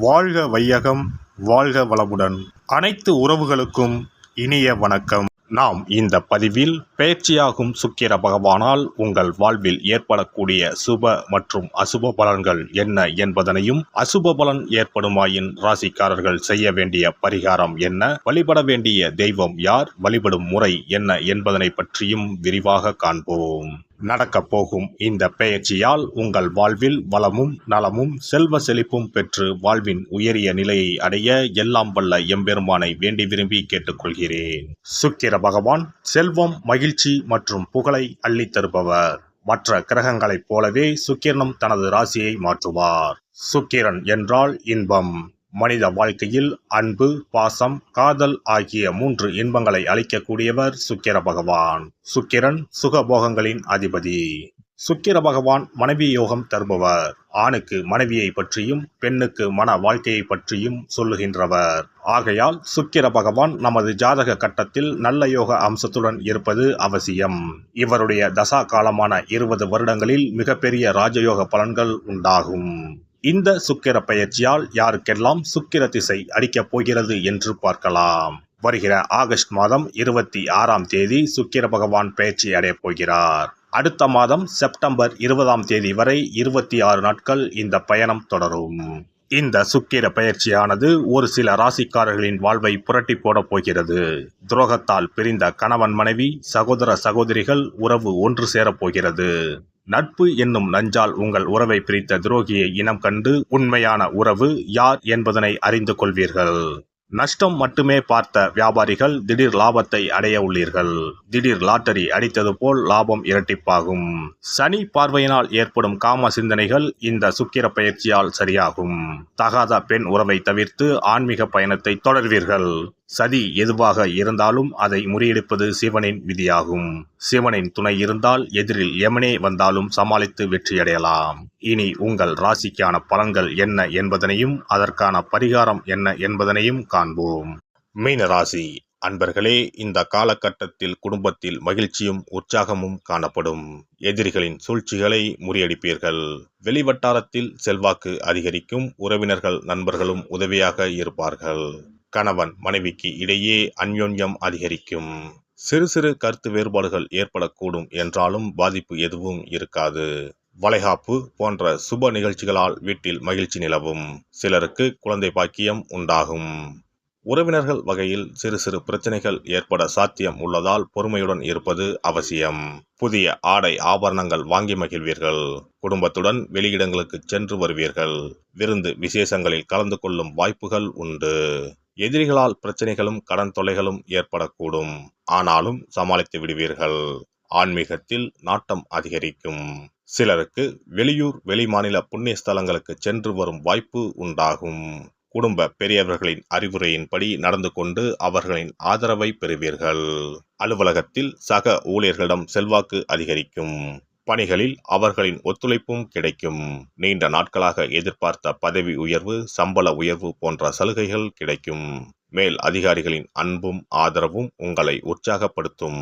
வாழ்க வையகம், வாழ்க வளமுடன். அனைத்து உறவுகளுக்கும் இனிய வணக்கம். நாம் இந்த பதிவில் பெயர்ச்சியாகும் சுக்கிர பகவானால் உங்கள் வாழ்வில் ஏற்படக்கூடிய சுப மற்றும் அசுப பலன்கள் என்ன என்பதனையும், அசுப பலன் ஏற்படுமாயின் ராசிக்காரர்கள் செய்ய வேண்டிய பரிகாரம் என்ன, வழிபட வேண்டிய தெய்வம் யார், வழிபடும் முறை என்ன என்பதனை பற்றியும் விரிவாக காண்போம். நடக்கப் போகும் இந்த பெயர்ச்சியால் உங்கள் வாழ்வில் வளமும் நலமும் செல்வ செழிப்பும் பெற்று வாழ்வின் உயரிய நிலையை அடைய எல்லாம் வல்ல எம்பெருமானை வேண்டி விரும்பி கேட்டுக்கொள்கிறேன். சுக்கிர பகவான் செல்வம், மகிழ்ச்சி மற்றும் புகழை அள்ளித் தருபவர். மற்ற கிரகங்களைப் போலவே சுக்கிரனும் தனது ராசியை மாற்றுவார். சுக்கிரன் என்றால் இன்பம். மனித வாழ்க்கையில் அன்பு, பாசம், காதல் ஆகிய 3 இன்பங்களை அளிக்கக்கூடியவர் சுக்கிர பகவான். சுக்கிரன் சுகபோகங்களின் அதிபதி. சுக்கிர பகவான் மனைவி யோகம் தருபவர். ஆணுக்கு மனைவியை பற்றியும் பெண்ணுக்கு மன வாழ்க்கையை பற்றியும் சொல்லுகின்றவர். ஆகையால் சுக்கிர பகவான் நமது ஜாதக கட்டத்தில் நல்ல யோக அம்சத்துடன் இருப்பது அவசியம். இவருடைய தசா காலமான 20 வருடங்களில் மிகப்பெரிய ராஜயோக பலன்கள் உண்டாகும். இந்த சுக்கிர பெயர்ச்சியால் யாருக்கெல்லாம் சுக்கிர திசை அடிக்கப் போகிறது என்று பார்க்கலாம். வருகிற ஆகஸ்ட் மாதம் 26ஆம் தேதி சுக்கிர பகவான் பெயர்ச்சி அடையப் போகிறார். அடுத்த மாதம் செப்டம்பர் 20ஆம் தேதி வரை 26 நாட்கள் இந்த பயணம் தொடரும். இந்த சுக்கிர பெயர்ச்சியானது ஒரு சில ராசிக்காரர்களின் வாழ்வை புரட்டி போடப் போகிறது. துரோகத்தால் பிரிந்த கணவன் மனைவி, சகோதர சகோதரிகள் உறவு ஒன்று சேரப் போகிறது. நட்பு என்னும் நஞ்சால் உங்கள் உறவை பிரித்த துரோகியை இனம் கண்டு உண்மையான உறவு யார் என்பதனை அறிந்து கொள்வீர்கள். நஷ்டம் மட்டுமே பார்த்த வியாபாரிகள் திடீர் லாபத்தை அடைய உள்ளீர்கள். திடீர் லாட்டரி அடித்தது போல் லாபம் இரட்டிப்பாகும். சனி பார்வையினால் ஏற்படும் காம சிந்தனைகள் இந்த சுக்கிர பெயர்ச்சியால் சரியாகும். தகாத பெண் உறவை தவிர்த்து ஆன்மீக பயணத்தை தொடர்வீர்கள். சதி எதுவாக இருந்தாலும் அதை முறியடிப்பது சிவனின் விதியாகும். சிவனின் துணை இருந்தால் எதிரில் யமனே வந்தாலும் சமாளித்து வெற்றியடையலாம். இனி உங்கள் ராசிக்கான பலன்கள் என்ன என்பதனையும் அதற்கான பரிகாரம் என்ன என்பதனையும் காண்போம். மீன ராசி அன்பர்களே, இந்த காலகட்டத்தில் குடும்பத்தில் மகிழ்ச்சியும் உற்சாகமும் காணப்படும். எதிரிகளின் சூழ்ச்சிகளை முறியடிப்பீர்கள். வெளிவட்டாரத்தில் செல்வாக்கு அதிகரிக்கும். உறவினர்கள் நண்பர்களும் உதவியாக இருப்பார்கள். கணவன் மனைவிக்கு இடையே அந்யோன்யம் அதிகரிக்கும். சிறு சிறு கருத்து வேறுபாடுகள் ஏற்படக்கூடும் என்றாலும் பாதிப்பு எதுவும் இருக்காது. வளைகாப்பு போன்ற சுப நிகழ்ச்சிகளால் வீட்டில் மகிழ்ச்சி நிலவும். சிலருக்கு குழந்தை பாக்கியம் உண்டாகும். உறவினர்கள் வகையில் சிறு சிறு பிரச்சனைகள் ஏற்பட சாத்தியம் உள்ளதால் பொறுமையுடன் இருப்பது அவசியம். புதிய ஆடை ஆபரணங்கள் வாங்கி மகிழ்வீர்கள். குடும்பத்துடன் வெளியிடங்களுக்கு சென்று வருவீர்கள். விருந்து விசேஷங்களில் கலந்து கொள்ளும் வாய்ப்புகள் உண்டு. எதிரிகளால் பிரச்சனைகளும் கடன் தொல்லைகளும் ஏற்படக்கூடும். ஆனாலும் சமாளித்து விடுவீர்கள். ஆன்மீகத்தில் நாட்டம் அதிகரிக்கும். சிலருக்கு வெளியூர் வெளிமாநில புண்ணிய ஸ்தலங்களுக்கு சென்று வரும் வாய்ப்பு உண்டாகும். குடும்ப பெரியவர்களின் அறிவுரையின்படி நடந்து கொண்டு அவர்களின் ஆதரவை பெறுவீர்கள். அலுவலகத்தில் சக ஊழியர்களிடம் செல்வாக்கு அதிகரிக்கும். பணிகளில் அவர்களின் ஒத்துழைப்பும் கிடைக்கும். நீண்ட நாட்களாக எதிர்பார்த்த பதவி உயர்வு, சம்பள உயர்வு போன்ற சலுகைகள் கிடைக்கும். மேல் அதிகாரிகளின் அன்பும் ஆதரவும் உங்களை உற்சாகப்படுத்தும்.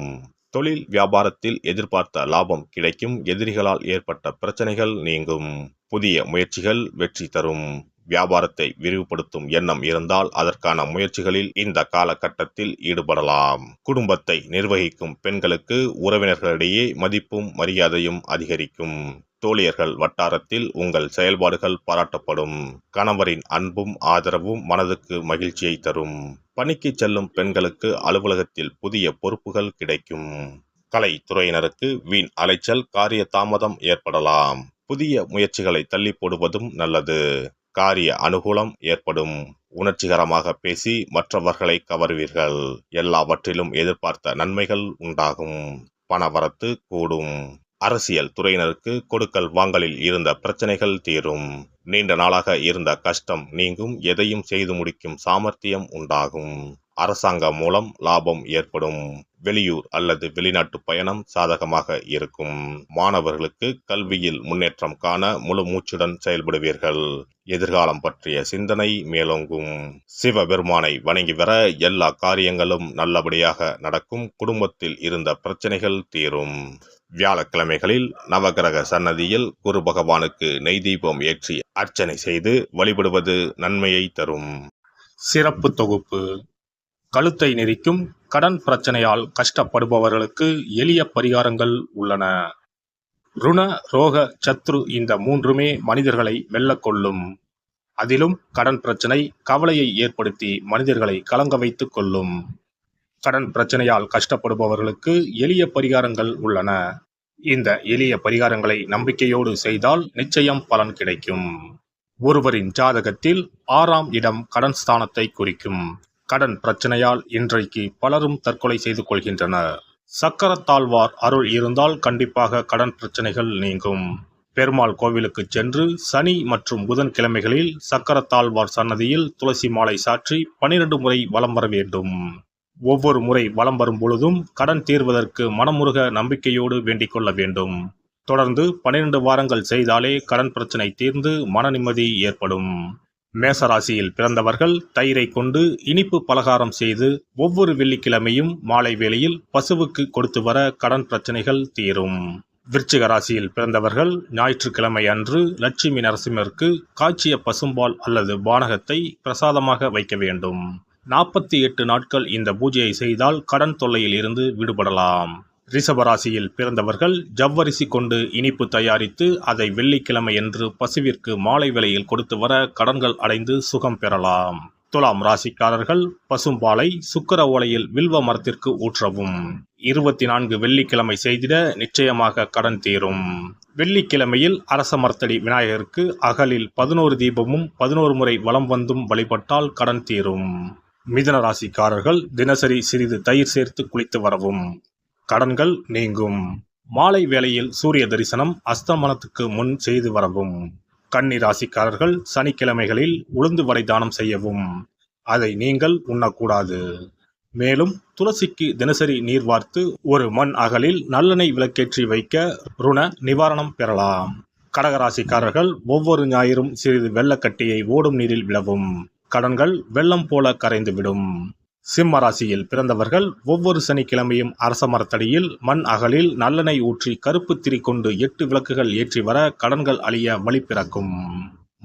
தொழில் வியாபாரத்தில் எதிர்பார்த்த லாபம் கிடைக்கும். எதிரிகளால் ஏற்பட்ட பிரச்சனைகள் நீங்கும். புதிய முயற்சிகள் வெற்றி தரும். வியாபாரத்தை விரிவுபடுத்தும் எண்ணம் இருந்தால் அதற்கான முயற்சிகளில் இந்த காலகட்டத்தில் ஈடுபடலாம். குடும்பத்தை நிர்வகிக்கும் பெண்களுக்கு உறவினர்களிடையே மதிப்பும் மரியாதையும் அதிகரிக்கும். தோழியர்கள் வட்டாரத்தில் உங்கள் செயல்பாடுகள் பாராட்டப்படும். கணவரின் அன்பும் ஆதரவும் மனதுக்கு மகிழ்ச்சியை தரும். பணிக்கு செல்லும் பெண்களுக்கு அலுவலகத்தில் புதிய பொறுப்புகள் கிடைக்கும். கலைத்துறையினருக்கு வீண் அலைச்சல், காரிய தாமதம் ஏற்படலாம். புதிய முயற்சிகளை தள்ளி போடுவதும் நல்லது. காரிய அனுகூலம் ஏற்படும். உணர்ச்சிகரமாக பேசி மற்றவர்களை கவர்வீர்கள். எல்லாவற்றிலும் எதிர்பார்த்த நன்மைகள் உண்டாகும். பணவரத்து கூடும். அரசியல் துறையினருக்கு கொடுக்கல் வாங்கலில் இருந்த பிரச்சனைகள் தீரும். நீண்ட நாளாக இருந்த கஷ்டம் நீங்கும். எதையும் செய்து முடிக்கும் சாமர்த்தியம் உண்டாகும். அரசாங்கம் மூலம் லாபம் ஏற்படும். வெளியூர் அல்லது வெளிநாட்டு பயணம் சாதகமாக இருக்கும். மாணவர்களுக்கு கல்வியில் முன்னேற்றம் காண முழு மூச்சுடன் செயல்படுவீர்கள். எதிர்காலம் பற்றிய சிந்தனை மேலோங்கும். சிவபெருமானை வணங்கி வர எல்லா காரியங்களும் நல்லபடியாக நடக்கும். குடும்பத்தில் இருந்த பிரச்சனைகள் தீரும். வியாழக்கிழமைகளில் நவகிரக சன்னதியில் குரு பகவானுக்கு நெய் தீபம் ஏற்றி அர்ச்சனை செய்து வழிபடுவது நன்மையை தரும். சிறப்பு தொகுப்பு. கழுத்தை நெரிக்கும் கடன் பிரச்சனையால் கஷ்டப்படுபவர்களுக்கு எளிய பரிகாரங்கள் உள்ளன. ருண, ரோக, சத்ரு இந்த மூன்றுமே மனிதர்களை வெல்லக்கொள்ளும். அதிலும் கடன் பிரச்சனை கவலையை ஏற்படுத்தி மனிதர்களை கலங்க வைத்துக் கொள்ளும். கடன் பிரச்சனையால் கஷ்டப்படுபவர்களுக்கு எளிய பரிகாரங்கள் உள்ளன. இந்த எளிய பரிகாரங்களை நம்பிக்கையோடு செய்தால் நிச்சயம் பலன் கிடைக்கும். ஒருவரின் ஜாதகத்தில் 6ஆம் இடம் கடன் ஸ்தானத்தை குறிக்கும். கடன் பிரச்சனையால் இன்றைக்கு பலரும் தற்கொலை செய்து கொள்கின்றனர். சக்கரத்தாழ்வார் அருள் இருந்தால் கண்டிப்பாக கடன் பிரச்சனைகள் நீங்கும். பெருமாள் கோவிலுக்கு சென்று சனி மற்றும் புதன் கிழமைகளில் சக்கரத்தாழ்வார் சன்னதியில் துளசி மாலை சாற்றி 12 முறை வலம் வர வேண்டும். ஒவ்வொரு முறை வலம் வரும் பொழுதும் கடன் தீர்வதற்கு மனமுருக நம்பிக்கையோடு வேண்டிக் கொள்ள வேண்டும். தொடர்ந்து 12 வாரங்கள் செய்தாலே கடன் பிரச்சனை தீர்ந்து மன நிம்மதி ஏற்படும். மேசராசியில் பிறந்தவர்கள் தயிரை கொண்டு இனிப்பு பலகாரம் செய்து ஒவ்வொரு வெள்ளிக்கிழமையும் மாலை வேளையில் பசுவுக்கு கொடுத்து வர கடன் பிரச்சனைகள் தீரும். விருச்சிக ராசியில் பிறந்தவர்கள் ஞாயிற்றுக்கிழமை அன்று லட்சுமி நரசிம்மருக்கு காய்ச்சிய பசும்பால் அல்லது பானகத்தை பிரசாதமாக வைக்க வேண்டும். 48 நாட்கள் இந்த பூஜையை செய்தால் கடன் தொல்லையில் இருந்து விடுபடலாம். ரிஷபராசியில் பிறந்தவர்கள் ஜவ்வரிசி கொண்டு இனிப்பு தயாரித்து அதை வெள்ளிக்கிழமை என்று பசுவிற்கு மாலை வேளையில் கொடுத்து வர கடன்கள் அடைந்து சுகம் பெறலாம். துலாம் ராசிக்காரர்கள் பசும்பாலை சுக்கிர ஓலையில் வில்வ மரத்திற்கு ஊற்றவும். 24 வெள்ளிக்கிழமை செய்திட நிச்சயமாக கடன் தீரும். வெள்ளிக்கிழமையில் அரச மரத்தடி விநாயகருக்கு அகலில் 11 தீபமும் 11 முறை வலம் வந்தும் வழிபட்டால் கடன் தீரும். மிதுன ராசிக்காரர்கள் தினசரி சிறிது தயிர் சேர்த்து குளித்து வரவும். கடன்கள் நீங்கும். மாலை வேளையில் சூரிய தரிசனம் அஸ்தமனத்துக்கு முன் செய்து வரவும். கன்னி ராசிக்காரர்கள் சனிக்கிழமைகளில் உளுந்து வடை தானம் செய்யவும். அதை நீங்கள் உண்ணக்கூடாது. மேலும் துளசிக்கு தினசரி நீர் வார்த்து ஒரு மண் அகலில் நல்லெண்ணெய் விளக்கேற்றி வைக்க ருண நிவாரணம் பெறலாம். கடகராசிக்காரர்கள் ஒவ்வொரு ஞாயிறும் சிறிது வெள்ளக்கட்டியை ஓடும் நீரில் விழவும். கடன்கள் வெள்ளம் போல கரைந்துவிடும். சிம்ம ராசியில் பிறந்தவர்கள் ஒவ்வொரு சனிக்கிழமையும் அரச மரத்தடியில் மண் அகலில் நல்லெண்ணெய் ஊற்றி கருப்பு திரி கொண்டு 8 விளக்குகள் ஏற்றி வர கடன்கள் அழிய வழி பிறக்கும்.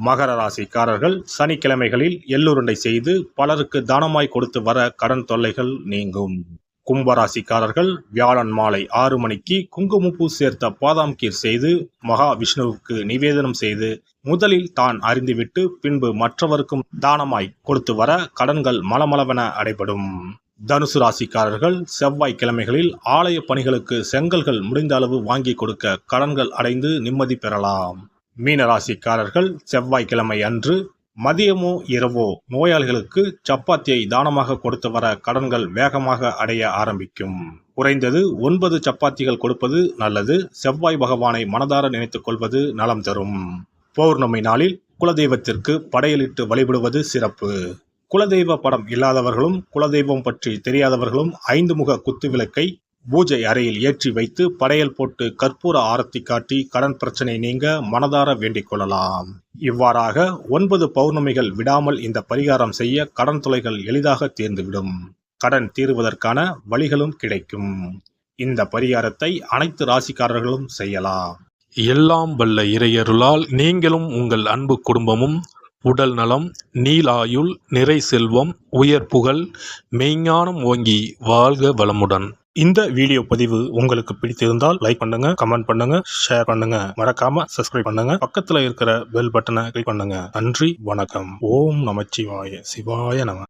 மகர ராசிக்காரர்கள் சனிக்கிழமைகளில் எள்ளுருண்டை செய்து பலருக்கு தானமாய் கொடுத்து வர கடன் தொல்லைகள் நீங்கும். கும்பராசிக்காரர்கள் வியாழன் மாலை 6 மணிக்கு குங்குமப்பூ சேர்த்த பாதாம் கீர் செய்து மகா விஷ்ணுவுக்கு நிவேதனம் செய்து முதலில் தான் அறிந்துவிட்டு பின்பு மற்றவருக்கும் தானமாய் கொடுத்து வர கடன்கள் மலமளவென அடைபடும். தனுசு ராசிக்காரர்கள் செவ்வாய்க்கிழமைகளில் ஆலய பணிகளுக்கு செங்கல்கள் முடிந்த அளவு வாங்கி கொடுக்க கடன்கள் அடைந்து நிம்மதி பெறலாம். மீன ராசிக்காரர்கள் செவ்வாய்க்கிழமை அன்று மதியமோ இரவோ நோயாளிகளுக்கு சப்பாத்தியை தானமாக கொடுத்து வர கடன்கள் வேகமாக அடைய ஆரம்பிக்கும். குறைந்தது 9 சப்பாத்திகள் கொடுப்பது நல்லது. செவ்வாய் பகவானை மனதார நினைத்துக் கொள்வது நலம் தரும். பௌர்ணமி நாளில் குலதெய்வத்திற்கு படையலிட்டு வழிபடுவது சிறப்பு. குலதெய்வ படம் இல்லாதவர்களும் குலதெய்வம் பற்றி தெரியாதவர்களும் 5 முக குத்து விளக்கை பூஜை அறையில் ஏற்றி வைத்து படையல் போட்டு கற்பூர ஆரத்தி காட்டி கடன் பிரச்சனை நீங்க மனதார வேண்டிக் கொள்ளலாம். இவ்வாறாக 9 பௌர்ணமிகள் விடாமல் இந்த பரிகாரம் செய்ய கடன் தொல்லைகள் எளிதாக தீர்ந்துவிடும். கடன் தீர்வதற்கான வழிகளும் கிடைக்கும். இந்த பரிகாரத்தை அனைத்து ராசிக்காரர்களும் செய்யலாம். எல்லாம் வல்ல இறையருளால் நீங்களும் உங்கள் அன்பு குடும்பமும் உடல் நலம், நீலாயுள், நிறை செல்வம், உயர் புகழ், மெய்ஞானம் ஓங்கி வாழ்க வளமுடன். இந்த வீடியோ பதிவு உங்களுக்கு பிடித்திருந்தால் லைக் பண்ணுங்க, கமெண்ட் பண்ணுங்க, ஷேர் பண்ணுங்க, மறக்காம சப்ஸ்கிரைப் பண்ணுங்க, பக்கத்துல இருக்கிற பெல் பட்டனை கிளிக் பண்ணுங்க. நன்றி, வணக்கம். ஓம் நமச்சிவாய. சிவாய நம.